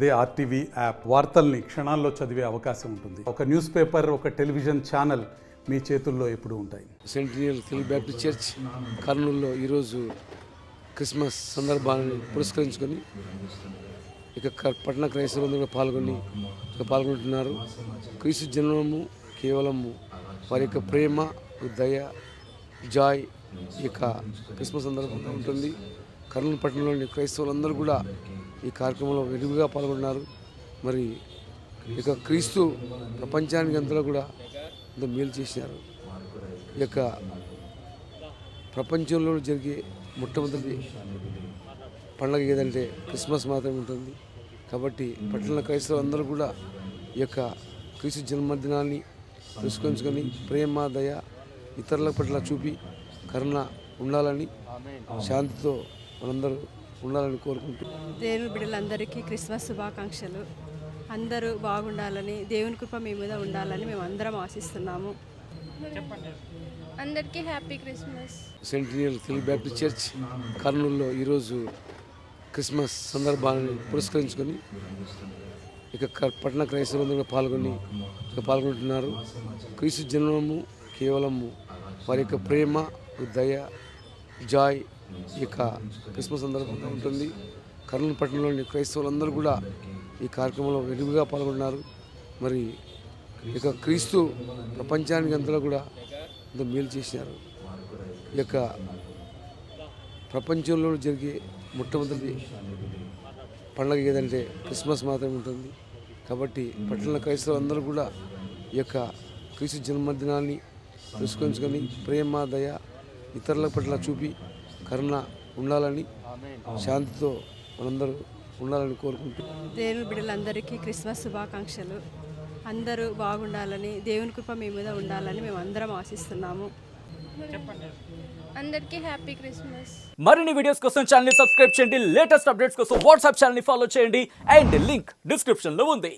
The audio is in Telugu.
అదే ఆర్టీవీ యాప్ వార్తల్ని క్షణాల్లో చదివే అవకాశం ఉంటుంది. ఒక న్యూస్ పేపర్, ఒక టెలివిజన్ ఛానల్ మీ చేతుల్లో ఎప్పుడూ ఉంటాయి. సెంట్రినల్ తెలుగు బ్యాప్టిస్ట్ చర్చ్ కర్నూలులో ఈరోజు క్రిస్మస్ సందర్భాన్ని పురస్కరించుకొని ఇక పట్టణ క్రైస్తవులందరూ పాల్గొంటున్నారు. క్రీస్తు జన్మము కేవలము వారి యొక్క ప్రేమ, దయ, జాయ్ ఈ యొక్క క్రిస్మస్ సందర్భంగా ఉంటుంది. కర్నూలు పట్టణంలోని క్రైస్తవులందరూ కూడా ఈ కార్యక్రమంలో వెలుగుగా పాల్గొన్నారు. మరి ఇక క్రీస్తు ప్రపంచానికి అంతలో కూడా ఎంతో మేలు చేసినారు. ఈ యొక్క ప్రపంచంలో జరిగే మొట్టమొదటి పండుగ ఏదంటే క్రిస్మస్ మాత్రమే ఉంటుంది. కాబట్టి పట్టణ క్రైస్తవులందరూ కూడా ఈ యొక్క క్రీస్తు జన్మదినాన్ని పురస్కరించుకొని ప్రేమ, దయ ఇతరుల పట్ల చూపి కరుణ ఉండాలని, శాంతితో మనందరూ ఉండాలని కోరుకుంటున్నాం. దేవుని బిడ్డలందరికీ క్రిస్మస్ శుభాకాంక్షలు. అందరూ బాగుండాలని, దేవుని కృప మీ మీద ఉండాలని మేము అందరం ఆశిస్తున్నాము. అందరికీ happy Christmas. Centennial Telugu Baptist church కర్నూలులో ఈరోజు క్రిస్మస్ సందర్భాన్ని పురస్కరించుకొని ఇక పట్టణ క్రైస్తవులందరూ పాల్గొంటున్నారు. క్రీస్తు జన్మము కేవలము వారి యొక్క ప్రేమ, దయ, జాయ్ ఈ యొక్క క్రిస్మస్ సందర్భంగా ఉంటుంది. కర్నూలు పట్టణంలోని క్రైస్తవులందరూ కూడా ఈ కార్యక్రమంలో వెలుగుగా పాల్గొన్నారు. మరి ఇక క్రీస్తు ప్రపంచానికి అంతలో కూడా ఎంతో మేలు చేసినారు. ఈ యొక్క ప్రపంచంలో జరిగే మొట్టమొదటి పండుగ ఏదంటే క్రిస్మస్ మాత్రమే ఉంటుంది. కాబట్టి పట్టణ క్రైస్తవులందరూ కూడా ఈ యొక్క క్రీస్తు జన్మదినాన్ని పురస్కరించుకొని ప్రేమ, దయ ఇతరుల పట్ల చూపి కరుణ ఉండాలని, శాంతితో మనందరూ ఉండాలని కోరుకుంటున్నాం. దేవుని బిడ్డలందరికీ క్రిస్మస్ శుభాకాంక్షలు. అందరూ బాగుండాలని, దేవుని కృప మీ మీద ఉండాలని మేము అందరం ఆశిస్తున్నాము. అందరికీ హ్యాపీ క్రిస్మస్. మరిన్ని వీడియోస్ కోసం ఛానల్ ని సబ్స్క్రైబ్ చేయండి. లేటెస్ట్ అప్డేట్స్ కోసం వాట్సాప్ ఛానల్ ని ఫాలో చేయండి. అండ్ లింక్ డిస్క్రిప్షన్ లో ఉంది.